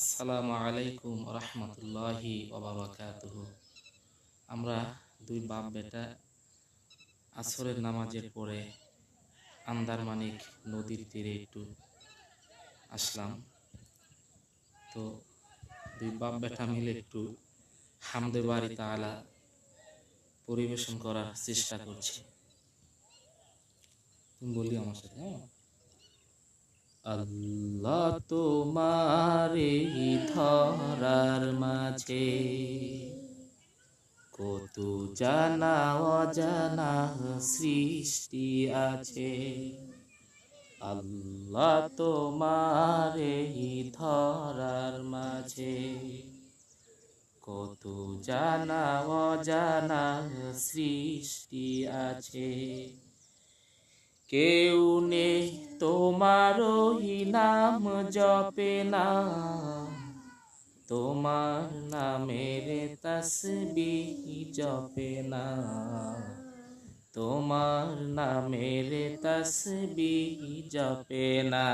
আসসালামু আলাইকুম রহমতুল্লাহি ওবারাকাতুহু। আমরা দুই বাপ বেটা আসরের নামাজের পরে আন্দারমানিক নদীর তীরে একটু আসলাম। তো দুই বাপ বেটা মিলে একটু হামদে বারি তাআলা পরিবেশন করার চেষ্টা করছি। তুমি বলি আমার সাথে, হ্যাঁ? আল্লাহ তোমার এই ধরার মাঝে কত জানা অজানা সৃষ্টি আছে। আল্লাহ তোমার এই ধরার মাঝে কত জানা অজানা সৃষ্টি আছে। কেউ নেই তোমারই নাম জপে না, তোমার নামের তাসবিহ জপে না, তোমার নামের তাসবিহ জপে না।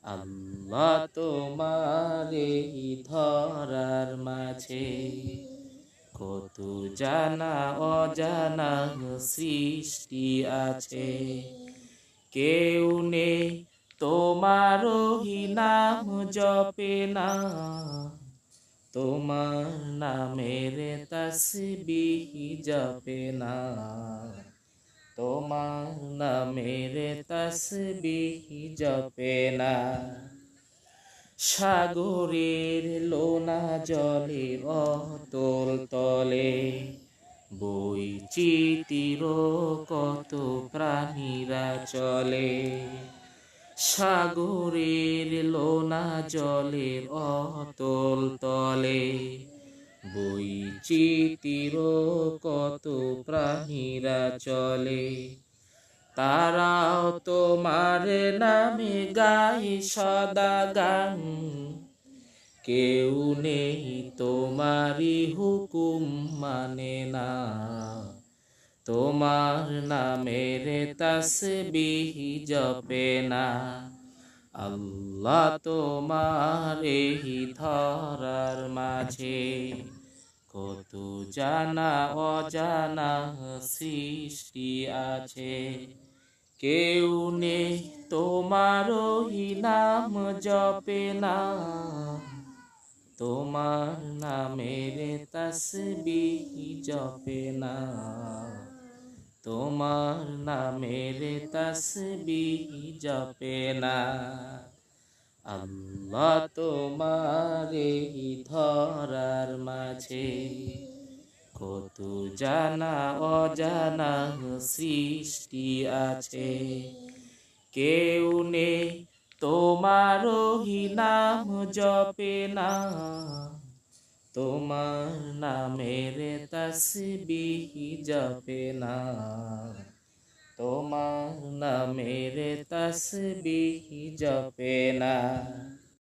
আল্লাহ তোমার এই ধরার মাঝে কত জানা অজানা সৃষ্টি আছে। কেউ নেই তোমারই নাম জপে না, তোমার নামের তাসবিহ জপে না, তোমার নামের তাসবিহ জপে না। সাগরের লোনা জলে অতল তলে বৈচিত্র্য কত প্রাণীরা চলে। সাগরের লোনা জলে অতল তলে বৈচিত্র্য কত প্রাণীরা চলে। তারাও তোমার নামে গায় সদা গান, কেউ নেই তোমারি হুকুম মানে না, তোমার নামের তাসবিহ জপে না। আল্লাহ তোমার এই ধরার মাঝে কত জানা অজানা সৃষ্টি আছে। কেউ নেই তোমারই নাম জপে না, তোমার নামের তাসবিহ জপে না, তোমার নামের তাসবিহ জপে না। আল্লাহ তোমার এই ধরার মাঝে কত জানা অজানা সৃষ্টি আছে। কেউ নেই তোমারই নাম জপে না, তোমার নামের তাসবিহ জপে না, তোমার নামের তাসবিহ জপে না।